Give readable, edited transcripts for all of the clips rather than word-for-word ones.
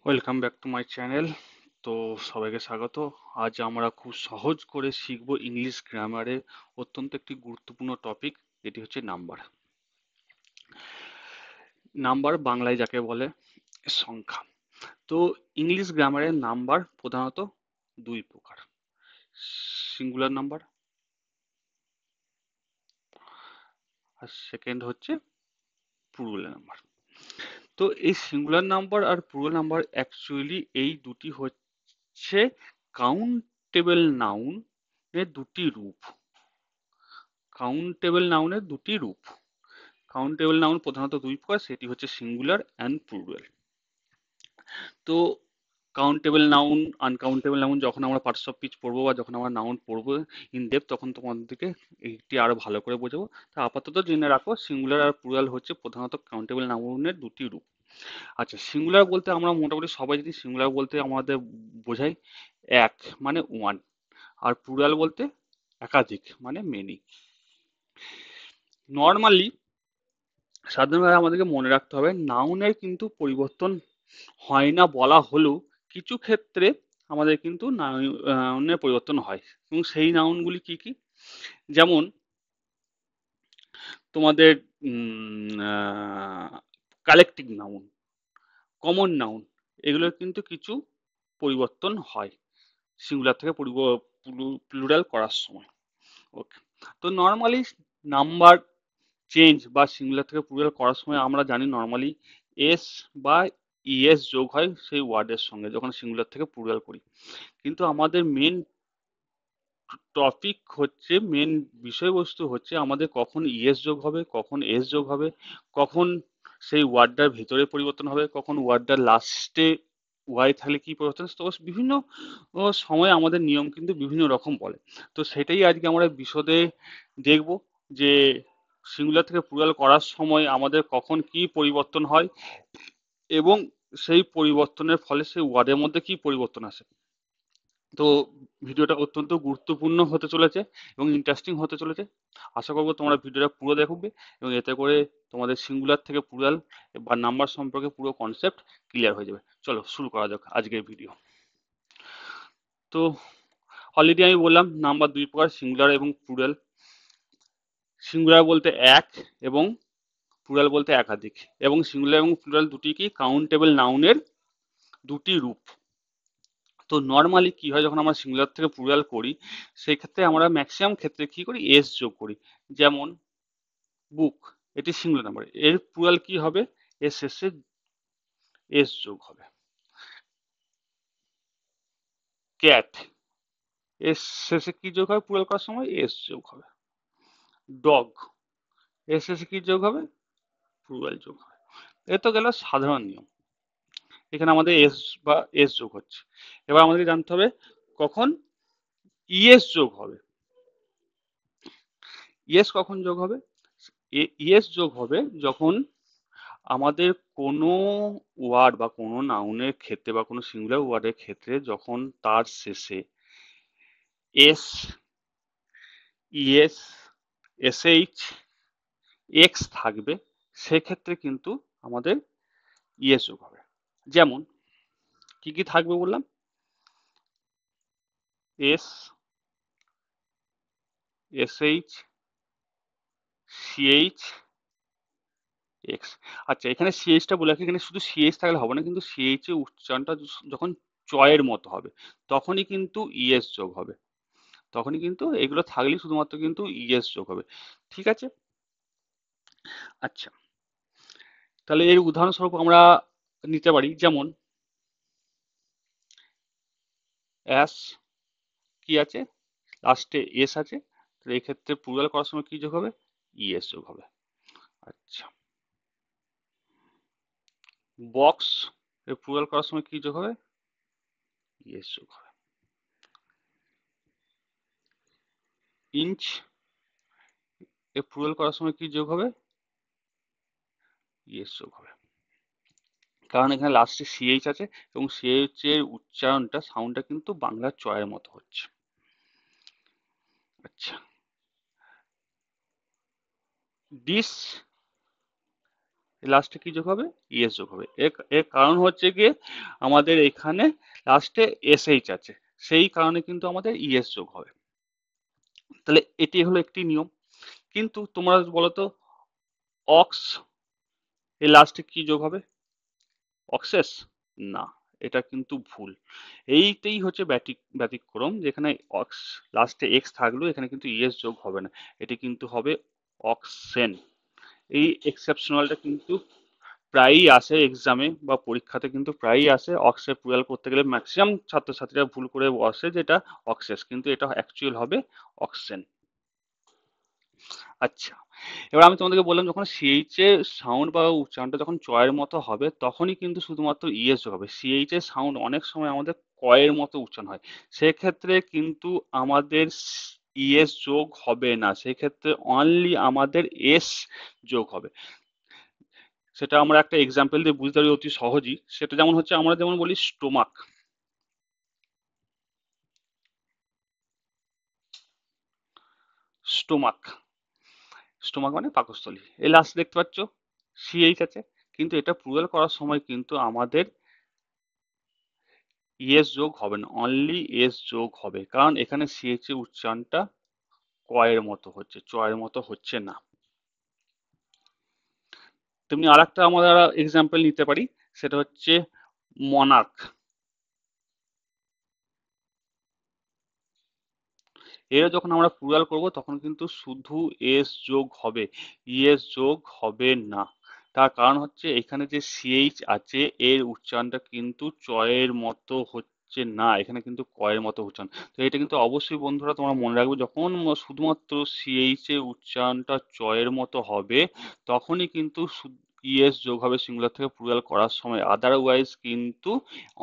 Welcome back to my channel. তো সবাইকে স্বাগত। আজ আমরা খুব সহজ করে শিখব ইংলিশ গ্রামারের অত্যন্ত একটি গুরুত্বপূর্ণ টপিক, এটি হচ্ছে নাম্বার। নাম্বার বাংলায় যাকে বলে সংখ্যা। তো ইংলিশ গ্রামারের নাম্বার প্রধানত দুই প্রকার: সিঙ্গুলার নাম্বার আর সেকেন্ড হচ্ছে প্লুরাল নাম্বার। তো এই সিঙ্গুলার নাম্বার আর প্লুরাল নাম্বার অ্যাকচুয়ালি এই দুটি হচ্ছে কাউন্টেবল নাউন এর দুটি রূপ। কাউন্টেবল নাউনের দুটি রূপ। কাউন্টেবল নাউন প্রধানত দুই প্রকার, সেটি হচ্ছে সিঙ্গুলার অ্যান্ড প্লুরাল। তো কাউন্টেবল নাউন, আনকাউন্টেবল নাউন যখন আমরা পার্টস অফ স্পিচ পড়বো বা যখন আমরা নাউন পড়বো ইন ডেপথ, তখন তোমাদেরকে এইটি আরো ভালো করে বোঝাবো। তা আপাতত জেনে রাখো, সিঙ্গুলার আর প্লুরাল হচ্ছে প্রধানত কাউন্টেবল নাউনের দুটি রূপ। আচ্ছা, সিঙ্গুলার বলতে আমরা মোটামুটি সবাই জানি, সিঙ্গুলার বলতে আমাদের বোঝায় এক মানে ওয়ান, আর প্লুরাল বলতে একাধিক মানে মেনি। নর্মালি সাধারণভাবে আমাদেরকে মনে রাখতে হবে, নাউনের কিন্তু পরিবর্তন হয় না বলা হলেও কিছু ক্ষেত্রে আমাদের কিন্তু নাউনের পরিবর্তন হয়। এবং সেই নাউনগুলি কি কি? যেমন তোমাদের কালেকটিভ নাউন, কমন নাউন, এগুলোর কিন্তু কিছু পরিবর্তন হয় সিঙ্গুলার থেকে প্লুরাল করার সময়। ওকে। তো নর্মালি নাম্বার চেঞ্জ বা সিঙ্গুলার থেকে প্লুরাল করার সময় আমরা জানি নর্মালি এস বা ইএস যোগ হয় সেই ওয়ার্ডের সঙ্গে যখন সিঙ্গুলার থেকে প্লুরাল করি। কিন্তু আমাদের মেন টপিক হচ্ছে, মেন বিষয়বস্তু হচ্ছে আমাদের কখন ইএস যোগ হবে, কখন এস যোগ হবে, কখন সেই ওয়ার্ডটার ভেতরে পরিবর্তন হবে, কখন ওয়ার্ডটার লাস্টে ওয়াই থাকলে কি পরিবর্তন। তো বিভিন্ন সময় আমাদের নিয়ম কিন্তু বিভিন্ন রকম বলে। তো সেটাই আজকে আমরা বিশদে দেখব, যে সিঙ্গুলার থেকে প্লুরাল করার সময় আমাদের কখন কি পরিবর্তন হয় এবং সেই পরিবর্তনের ফলে সেই ওয়ার্ডের মধ্যে কি পরিবর্তন আসে। তো ভিডিওটা অত্যন্ত গুরুত্বপূর্ণ হতে চলেছে এবং ইন্টারেস্টিং হতে চলেছে। আশা করবো তোমরা ভিডিওটা পুরো দেখবে এবং এতে করে তোমাদের সিঙ্গুলার থেকে প্লুরাল বা নাম্বার সম্পর্কে পুরো কনসেপ্ট ক্লিয়ার হয়ে যাবে। চলো শুরু করা যাক আজকের ভিডিও। তো অলরেডি আমি বললাম নাম্বার দুই প্রকার, সিঙ্গুলার এবং প্লুরাল। সিঙ্গুলার বলতে এক এবং প্লুরাল বলতে একাধিক, এবং সিঙ্গুলার এবং প্লুরাল দুটি কি কাউন্টেবল নাউনের দুটি রূপ। তো নর্মালি কি হয়, যখন আমরা সিঙ্গুলার থেকে প্লুরাল করি সেই ক্ষেত্রে আমরা ম্যাক্সিমাম ক্ষেত্রে কি করি, এস যোগ করি। যেমন বুক, এটি সিঙ্গুলার নাম্বার, এর প্লুরাল কি হবে, এস শেষে এস যোগ হবে। ক্যাট, এস শেষে কি যোগ হবে, প্লুরাল করার সময় এস যোগ হবে। ডগ, এস শেষে কি যোগ হবে, প্লুরাল যোগ হবে। এ তো গেল সাধারণ নিয়ম, এখানে আমাদের এস বা এস যোগ হচ্ছে। এবার আমাদেরকে জানতে হবে কখন ইএস যোগ হবে। ইএস কখন যোগ হবে? ইএস যোগ হবে যখন আমাদের কোনো ওয়ার্ড বা কোনো নাউনের ক্ষেত্রে বা কোনো সিঙ্গুলার ওয়ার্ডের ক্ষেত্রে যখন তার শেষে এস, ইএস, এসএইচ, এক্স থাকবে, সেক্ষেত্রে কিন্তু আমাদের ইএস যোগ হবে। যেমন কি কি থাকবে বললাম, এস, এসএইচ, সিএইচ, এক্স। আচ্ছা, এখানে সিএইচটা বলে রাখি, এখানে শুধু সিএইচ থাকলে হবে না, কিন্তু সিএইচ এর উচ্চারণটা যখন চয়ের মতো হবে তখনই কিন্তু ইএস যোগ হবে। তখনই কিন্তু এগুলো থাকলেই শুধুমাত্র কিন্তু ইএস যোগ হবে। ঠিক আছে? আচ্ছা, তাহলে এর উদাহরণস্বরূপ আমরা নিতে পারি, যেমন অ্যাস, কি আছে, লাস্টে এস আছে, তো এই ক্ষেত্রে প্লুরাল করার সময় কি যোগ হবে, ইএস যোগ হবে। আচ্ছা, বক্স, এর প্লুরাল করার সময় কি যোগ হবে, ইএস যোগ হবে। ইঞ্চ, এর প্লুরাল করার সময় কি যোগ হবে, ইএস যোগ হবে। কারণ এখানে লাস্টে সিএইচ আছে এবং সিএইচ এর উচ্চারণটা, সাউন্ডটা কিন্তু বাংলার চয়ের মতো হচ্ছে। আচ্ছা, ডিস, লাস্টে কি যোগ হবে? ইএস যোগ হবে। এর এর কারণ হচ্ছে গিয়ে আমাদের এখানে লাস্টে এসএইচ আছে, সেই কারণে কিন্তু আমাদের ইএস যোগ হবে। তাহলে এটি হলো একটি নিয়ম। কিন্তু তোমরা বলো তো, অক্স এর লাস্টে কি যোগ হবে? অক্সেস? না, এটা কিন্তু ভুল। এইটাই হচ্ছে ব্যতিক্রম, যেখানে অক্স লাস্টে এক্স থাকলেও এখানে কিন্তু ইএস যোগ হবে না, এটি কিন্তু হবে অক্সেন। এই এক্সেপশনালটা কিন্তু প্রায়ই আসে এক্সামে বা পরীক্ষাতে, কিন্তু প্রায়ই আসে। অক্সে প্লুরাল করতে গেলে ম্যাক্সিমাম ছাত্রছাত্রীরা ভুল করে বসে যেটা অক্সেস, কিন্তু এটা অ্যাকচুয়াল হবে অক্সেন। আচ্ছা, এবার আমি তোমাদেরকে বললাম যখন সিএইচ এর সাউন্ড বা উচ্চারণটা যখন চয়ের মতো হবে তখনই কিন্তু শুধুমাত্র ইএস যোগ হবে। সিএইচ এর সাউন্ড অনেক সময় আমাদের কয়ের মতো উচ্চারণ হয়, সেক্ষেত্রে কিন্তু আমাদের ইএস যোগ হবে না, সেক্ষেত্রে অনলি আমাদের এস যোগ হবে। সেটা আমরা একটা এক্সাম্পল দিয়ে বুঝতে পারি অতি সহজেই। সেটা যেমন হচ্ছে, আমরা যেমন বলি স্টোমাক, স্টোমাক, স্টোমাক মানে পাকস্থলী। এই লাস্ট দেখতে পাচ্ছ সিএইচ আছে, কিন্তু এটা প্লুরাল করার সময় কিন্তু আমাদের ইএস যোগ হবে না, অনলি এস যোগ হবে, কারণ এখানে সিএইচ এর উচ্চারণটা কয়ের মতো হচ্ছে, চয়ের মতো হচ্ছে না। তেমনি আর একটা আমরা এক্সাম্পল নিতে পারি, সেটা হচ্ছে মনার্ক। এর যখন আমরা প্লুরাল করব তখন কিন্তু শুধু এস যোগ হবে, ইএস যোগ হবে না। তার কারণ হচ্ছে এখানে যে সিএইচ আছে এর উচ্চারণটা কিন্তু চয়ের মতো হচ্ছে না, এখানে কিন্তু কয়ের মতো উচ্চারণ। তো এটা কিন্তু অবশ্যই বন্ধুরা তোমরা মনে রাখবে, যখন শুধুমাত্র সিএইচ এর উচ্চারণটা চয়ের মতো হবে তখনই কিন্তু ইএস যোগ হবে সিঙ্গুলার থেকে প্লুরাল করার সময়, আদারওয়াইজ কিন্তু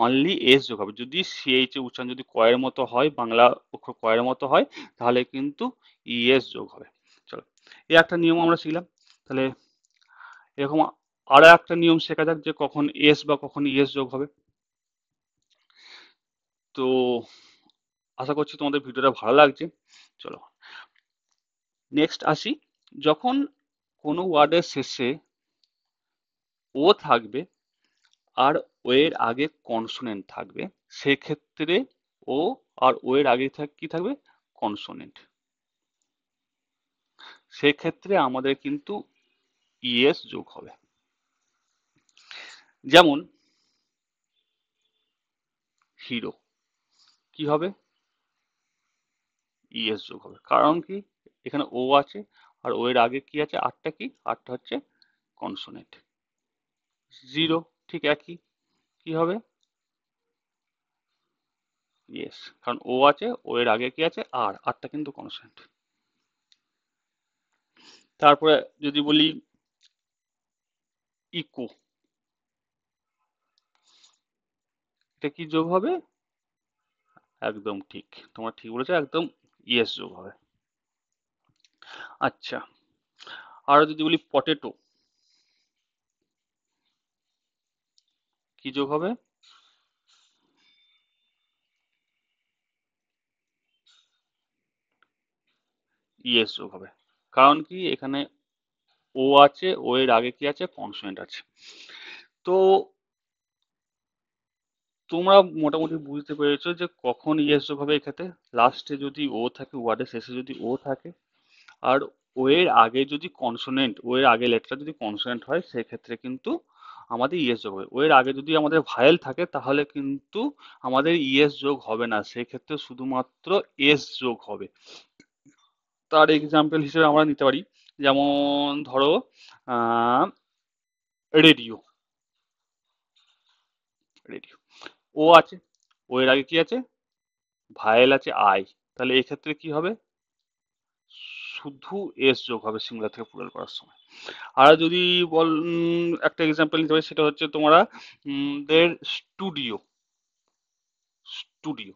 অনলি এস যোগ হবে। যদি সিএইচ এর উচ্চারণ যদি কয়ের মতো হয়, বাংলা অক্ষর কয়ের মতো হয়, তাহলে কিন্তু ইএস যোগ হবে। চলো, এই একটা নিয়ম আমরা শিখলাম। তাহলে এরকম আরো একটা নিয়ম শেখা যাক যে কখন এস বা কখন ইএস যোগ হবে। তো আশা করছি তোমাদের ভিডিওটা ভালো লাগছে। চলো নেক্সট আসি, যখন কোনো ওয়ার্ডের শেষে ও থাকবে আর ও এর আগে কনসোনেন্ট থাকবে, সেক্ষেত্রে ও আর ও এর আগে কি থাকবে? কনসোনেন্ট। সেক্ষেত্রে আমাদের কিন্তু ইএস যোগ হবে। যেমন হিরো, কি হবে? ইএস যোগ হবে, কারণ কি? এখানে ও আছে আর ও এর আগে কি আছে? আরটা কি? আরটা হচ্ছে কনসোনেন্ট। জিরো, ঠিক একই, কি হবে? ইয়েস, কারণ ও আছে, ও এর আগে কি আছে? আর, আরটা কিন্তু কনসোনেন্ট। তারপরে যদি বলি ইকো, এটা কি যোগ হবে? একদম ঠিক, তোমরা ঠিক বলেছো, একদম ইয়েস যোগ হবে। আচ্ছা, আর যদি বলি পটেটো, কি যোগ হবে? ইয়েস যোগ হবে, কারণ কি? এখানে ও আছে, ও এর আগে কি আছে? কনসোনেন্ট আছে। তো তোমরা মোটামুটি বুঝতে পেরেছো যে কখন ইয়েস যোগ হবে। এক্ষেত্রে লাস্টে যদি ও থাকে, ওয়ার্ডের শেষে যদি ও থাকে, আর ও এর আগে যদি কনসোনেন্ট, ও এর আগে লেটারটা যদি কনসোনেন্ট হয়, সেক্ষেত্রে কিন্তু আমাদের ইএস যোগ হবে। ও এর আগে যদি আমাদের ভায়েল থাকে তাহলে কিন্তু আমাদের ইএস যোগ হবে না, সেক্ষেত্রে শুধুমাত্র এস যোগ হবে। তার এক্সাম্পল হিসেবে আমরা নিতে পারি, যেমন ধরো রেডিও, রেডিও ও আছে, ও এর আগে কি আছে? ভায়েল আছে আই, তাহলে এক্ষেত্রে কি হবে? শুধু এস যোগ হবে সিঙ্গুলার থেকে প্লুরাল করার সময়। আর যদি একটা এক্সাম্পল নিতে পারি, সেটা হচ্ছে তোমরা দের স্টুডিও, স্টুডিও,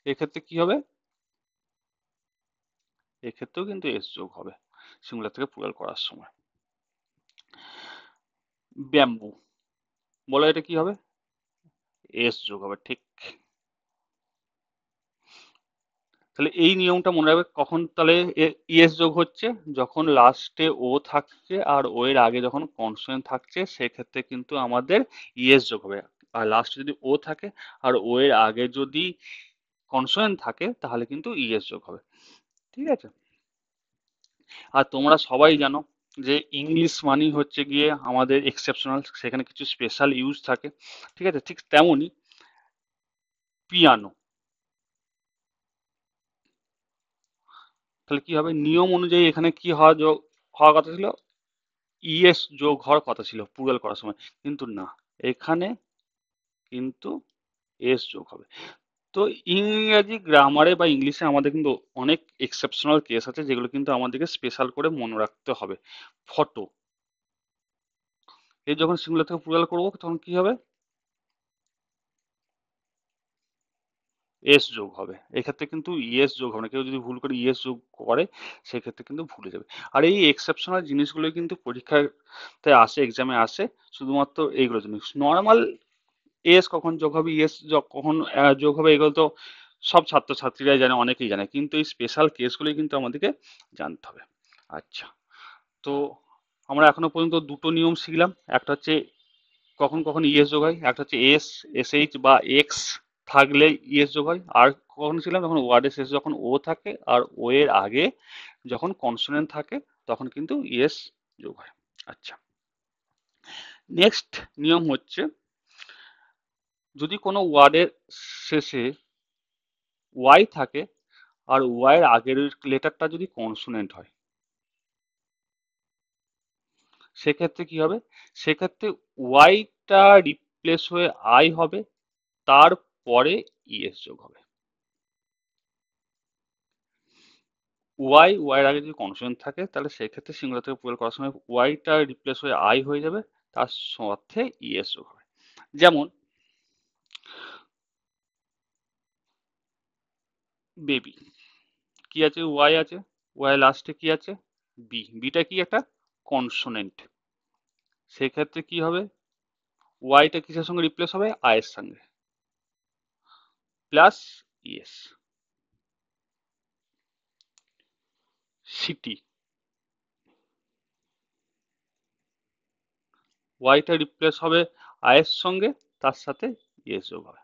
এক্ষেত্রে কি হবে? এক্ষেত্রেও কিন্তু এস যোগ হবে সিঙ্গুলার থেকে প্লুরাল করার সময়। ব্যাম্বু, বলো এটা কি হবে? এস যোগ হবে, ঠিক। তাহলে এই নিয়মটা মনে রাখবে, কখন তাহলে ইএস যোগ হচ্ছে, যখন লাস্টে ও থাকছে আর ও এর আগে যখন কনসোনেন্ট থাকছে, সেক্ষেত্রে কিন্তু আমাদের ইএস যোগ হবে। আর লাস্টে যদি ও থাকে আর ও এর আগে যদি কনসোনেন্ট থাকে, তাহলে কিন্তু ইএস যোগ হবে। ঠিক আছে? আর তোমরা সবাই জানো যে ইংলিশ মানেই হচ্ছে গিয়ে আমাদের এক্সেপশনাল, সেখানে কিছু স্পেশাল ইউজ থাকে। ঠিক আছে? ঠিক তেমনই পিয়ানো, তাহলে কি হবে, নিয়ম অনুযায়ী এখানে কি হওয়ার কথা ছিল, ইএস যোগ হওয়ার কথা ছিল প্লুরাল করার সময়, কিন্তু না, এখানে কিন্তু এস যোগ হবে। তো ইংরাজি গ্রামারে বা ইংলিশে আমাদের কিন্তু অনেক এক্সেপশনাল কেস আছে, যেগুলো কিন্তু আমাদেরকে স্পেশাল করে মনে রাখতে হবে। ফটো, এই যখন সিঙ্গুলার থেকে প্লুরাল করবো তখন কি হবে, এস যোগ হবে। এক্ষেত্রে কিন্তু ইএস যোগ হবে না, কেউ যদি ভুল করে ইএস যোগ করে সেক্ষেত্রে কিন্তু ভুলে যাবে। আর এই এক্সেপশনাল জিনিসগুলো কিন্তু পরীক্ষাতে আসে, এক্সামে আসে, শুধুমাত্র এইগুলোর জন্য। নর্মাল এস কখন যোগ হবে, ইএস কখন যোগ হবে, এগুলো তো সব ছাত্রছাত্রীরাই জানে, অনেকেই জানে, কিন্তু এই স্পেশাল কেসগুলোই কিন্তু আমাদেরকে জানতে হবে। আচ্ছা, তো আমরা এখনো পর্যন্ত দুটো নিয়ম শিখলাম, একটা হচ্ছে কখন কখন ইএস যোগ হয়, একটা হচ্ছে এসএইচ বা এক্স থাকলে ইএস যোগ হয়, আর কখন ছিলাম যখন ওয়ার্ডের শেষে যখন ও থাকে আর ও এর আগে যখন কনসোনেন্ট থাকে, তখন কিন্তু ইএস যোগ হয়। আচ্ছা, নেক্সট নিয়ম হচ্ছে, যদি কোনো ওয়ার্ডের শেষে ওয়াই থাকে আর ওয়াই এর আগের লেটারটা যদি কনসোনেন্ট হয়, সেক্ষেত্রে কি হবে, সেক্ষেত্রে ওয়াইটা রিপ্লেস হয়ে আই হবে, তারপরে ইএস যোগ হবে। ওয়াই এর আগে যদি কনসোনেন্ট থাকে, তাহলে সেক্ষেত্রে সিঙ্গুলার থেকে প্লুরাল করার সময় ওয়াইটা রিপ্লেস হয়ে আই হয়ে যাবে, তার সাথে ইএস যোগ হবে। যেমন বেবি, কি আছে, ওয়াই আছে, ওয়াই লাস্টে কি আছে, বিটা কি একটা কনসোনেন্ট, সেক্ষেত্রে কি হবে, ওয়াইটা কিসের সঙ্গে রিপ্লেস হবে, আই এর সঙ্গে, প্লাস ইএস। সিটি, ওয়াইটা রিপ্লেস হবে আই এর সঙ্গে, তার সাথে ইএস যোগ হবে।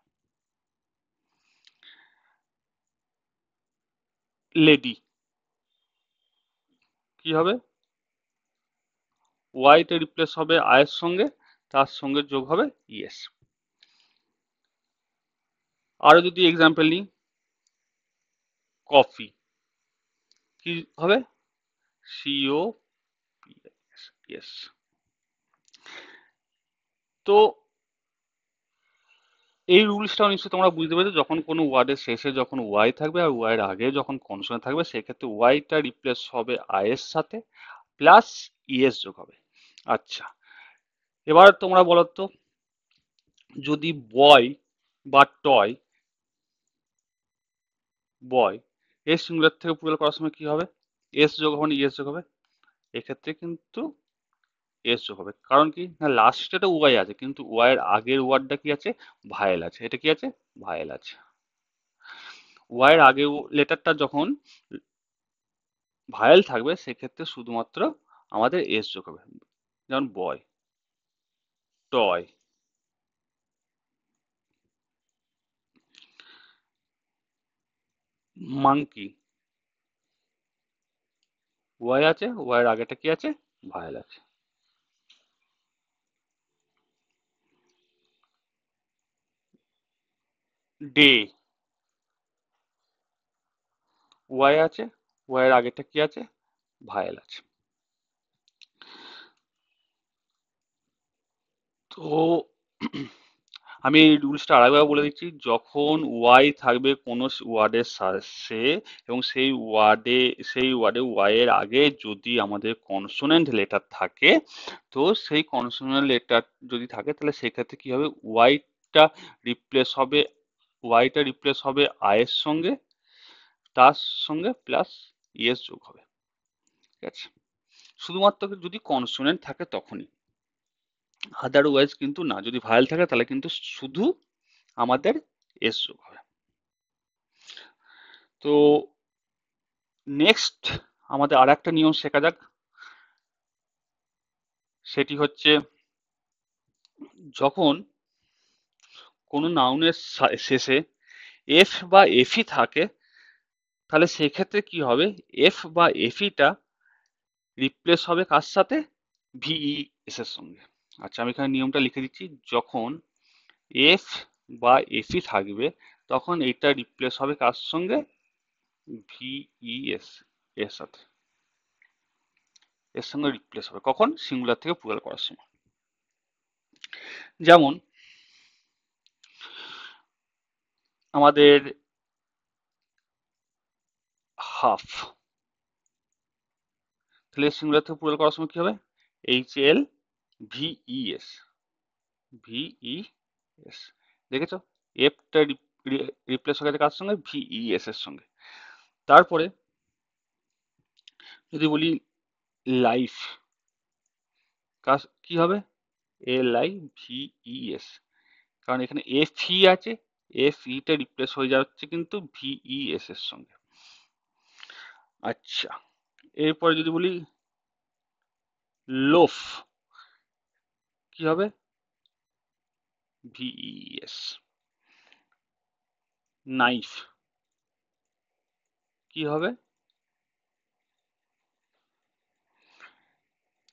লেডি, কি হবে, ওয়াইটা রিপ্লেস হবে আই এর সঙ্গে, তার সঙ্গে যোগ হবে ইএস। আরো যদি এক্সাম্পল নিই, কফি, কি হবে, সিও ইএস। তো এই রুলসটাও নিশ্চয়ই তোমরা বুঝতে পেরেছো, যখন কোনো ওয়ার্ডের শেষে যখন ওয়াই থাকবে আর ওয়াই এর আগে যখন কনসোনেন্ট থাকবে, সেক্ষেত্রে ওয়াইটা রিপ্লেস হবে আই এর সাথে, প্লাস ইএস যোগ হবে। আচ্ছা, এবার তোমরা বলো তো, যদি বয় বা টয়, বয় এর সিঙ্গুলার থেকে প্লুরাল করার সময় কি হবে, এস যোগ হবে না ইএস যোগ হবে, এক্ষেত্রে কিন্তু এস যোগ হবে। কারণ কি না, লাস্টে তো ওয়াই আছে, কিন্তু ওয়াই এর আগের ওয়ার্ডটা কি আছে, ভায়েল আছে, এটা কি আছে, ভায়েল আছে। ওয়াই এর আগে লেটারটা যখন ভায়েল থাকবে, সেক্ষেত্রে শুধুমাত্র আমাদের এস যোগ হবে। যেমন বয়, টয়, মাংকি, ওয়াই আছে, ওয়াই এর আগেটা কি আছে, ভায়েল আছে। ডে, ওয়াই আছে, ওয়াই এর আগেটা কি আছে, ভায়েল আছে। তো আমি এই রুলসটা আরেকবার বলে দিচ্ছি, যখন ওয়াই থাকবে কোনো ওয়ার্ডের শেষে এবং সেই ওয়ার্ডে ওয়াই এর আগে যদি আমাদের কনসোনেন্ট লেটার থাকে, তো সেই কনসোনেন্ট লেটার যদি থাকে, তাহলে সেক্ষেত্রে কি হবে, রিপ্লেস হবে ওয়াইটা রিপ্লেস হবে আই এর সঙ্গে, তার সঙ্গে প্লাস ইএস যোগ হবে। ঠিক আছে? শুধুমাত্র যদি কনসোনেন্ট থাকে তখনই, আদারওয়াইজ কিন্তু না, যদি ভায়েল থাকে তাহলে কিন্তু শুধু আমাদের এস যোগ হবে। তো নেক্সট আমাদের আর একটা নিয়ম শেখা যাক, সেটি হচ্ছে যখন কোনো নাউনের শেষে এফ বা এফই থাকে, তাহলে সেক্ষেত্রে কি হবে, এফ বা এফইটা রিপ্লেস হবে কার সাথে, ভিই এস এর সঙ্গে। আচ্ছা, আমি এখানে নিয়মটা লিখে দিচ্ছি, যখন এফ বা এফই থাকবে তখন এটা রিপ্লেস হবে কার সঙ্গে, ভিইএস এর সাথে, এর সঙ্গে রিপ্লেস হবে কখন, সিঙ্গুলার থেকে প্লুরাল করার সময়। যেমন আমাদের হাফ, তাহলে সিঙ্গুলার থেকে প্লুরাল করার সময় কি হবে, এইচ এল ভিইএস, ভিইএস, দেখেছো, এফটা রিপ্লেস হয়ে গেছে কার সঙ্গে, ভিইএস এর সঙ্গে। তারপরে যদি বলি লাইফ, কি হবে, এল আই ভিইএস, কারণ এখানে এফ ই আছে, এফ ইটা রিপ্লেস হয়ে যাচ্ছে কিন্তু ভিইএস এর সঙ্গে। আচ্ছা, এরপরে যদি বলি লোফ, কি হবে, ভিইএস। নাইফ, কি হবে,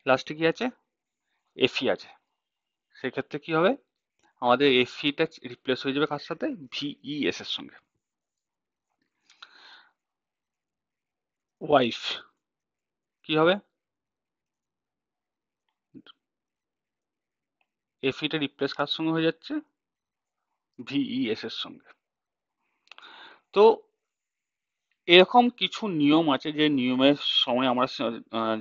লাস্টে কি আছে, এফই আছে, সেক্ষেত্রে কি হবে, আমাদের এফইটা রিপ্লেস হয়ে যাবে কার সাথে, ভিইএস এর সঙ্গে। ওয়াইফ, কি হবে, এফইটা রিপ্লেস কার সঙ্গে হয়ে যাচ্ছে, ভিইএস এর সঙ্গে। তো এরকম কিছু নিয়ম আছে, যে নিয়মের সময় আমরা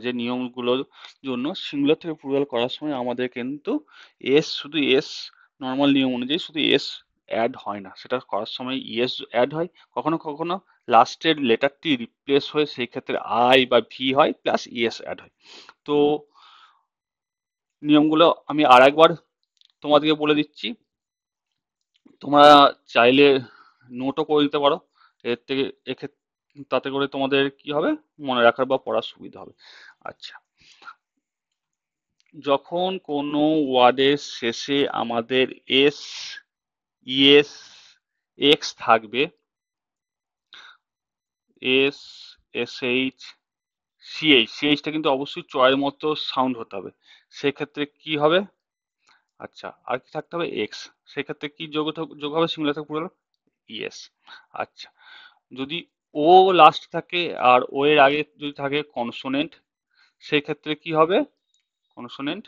যে নিয়মগুলোর জন্য সিঙ্গুলার থেকে প্লুরাল করার সময় আমাদের কিন্তু এস, শুধু এস, নর্মাল নিয়ম অনুযায়ী শুধু এস অ্যাড হয় না, সেটা করার সময় ইএস অ্যাড হয়, কখনো কখনো লাস্টের লেটারটি রিপ্লেস হয়ে সেই ক্ষেত্রে আই বা ভি হয়, প্লাস ইএস অ্যাড হয়। তো নিয়মগুলো আমি আর একবার তোমাদেরকে বলে দিচ্ছি, তোমরা চাইলে নোটও করে দিতে পারো, এর থেকে এক্ষেত্রে, তাতে করে তোমাদের কি হবে, মনে রাখার বা পড়ার সুবিধা হবে। আচ্ছা, যখন কোনো ওয়ার্ডের শেষে আমাদের এস, ইএস, এক্স থাকবে, এস, এসএইচ, সিএইচ, সিএইচটা কিন্তু অবশ্যই চয়ের মতো সাউন্ড হতে হবে, সেক্ষেত্রে কি হবে, আচ্ছা আর কি থাকতে হবে, এক্স, সেক্ষেত্রে কি যোগ হবে, সিঙ্গুলার থেকে প্লুরাল, ইএস। আচ্ছা, যদি ও লাস্ট থাকে আর ও এর আগে যদি থাকে কনসোনেন্ট, সেই ক্ষেত্রে কি হবে, কনসোনেন্ট,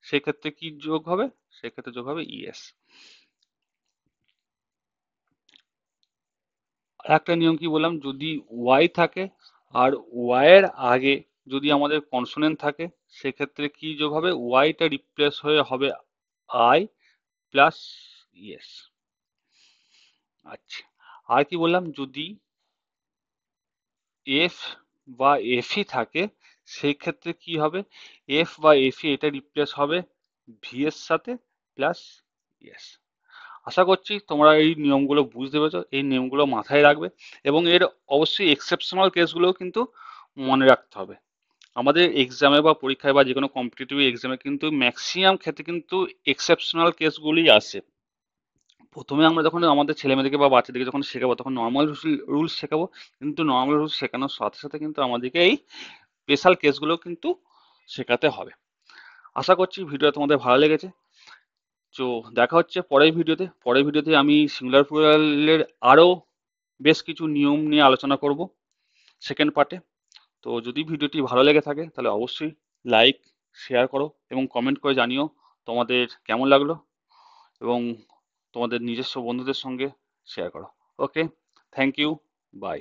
সেক্ষেত্রে কি যোগ হবে, সেক্ষেত্রে যোগ হবে ইএস। আর একটা নিয়ম কি বললাম, যদি ওয়াই থাকে আর ওয়াই এর আগে যদি আমাদের কনসোনেন্ট থাকে, সেক্ষেত্রে কি যোগ হবে, ওয়াইটা রিপ্লেস হয়ে হবে আই প্লাস ইএস। আচ্ছা, আর কি বললাম, যদি এফ বা এফই থাকে, সেই ক্ষেত্রে কি হবে, এফ বা এফই এটা রিপ্লেস হবে ভি এর সাথে প্লাস ইএস। আশা করছি তোমরা এই নিয়মগুলো বুঝতে পেরেছো, এই নিয়মগুলো মাথায় রাখবে, এবং এর অবশ্যই এক্সেপশনাল কেসগুলোও কিন্তু মনে রাখতে হবে। আমাদের এক্সামে বা পরীক্ষায় বা যে কোনো কম্পিটিটিভ এক্সামে কিন্তু ম্যাক্সিমাম ক্ষেত্রে কিন্তু এক্সেপশনাল কেসগুলি আসে। প্রথমে আমরা যখন আমাদের ছেলেমেয়েদেরকে বা বাচ্চাদেরকে যখন শেখাবো, তখন নর্মাল রুলস শেখাবো, কিন্তু নর্মাল রুলস শেখানোর সাথে সাথে কিন্তু আমাদেরকে এই স্পেশাল কেসগুলো কিন্তু শেখাতে হবে। আশা করছি ভিডিওটা তোমাদের ভালো লেগেছে। তো দেখা হচ্ছে পরের ভিডিওতে আমি সিঙ্গুলার প্লুরালের আরও বেশ কিছু নিয়ম নিয়ে আলোচনা করব সেকেন্ড পার্টে। তো যদি ভিডিওটি ভালো লেগে থাকে তাহলে অবশ্যই লাইক, শেয়ার করো এবং কমেন্ট করে জানিও তোমাদের কেমন লাগলো, এবং তোমাদের নিজস্ব বন্ধুদের সঙ্গে শেয়ার করো। ওকে, থ্যাংক ইউ, বাই।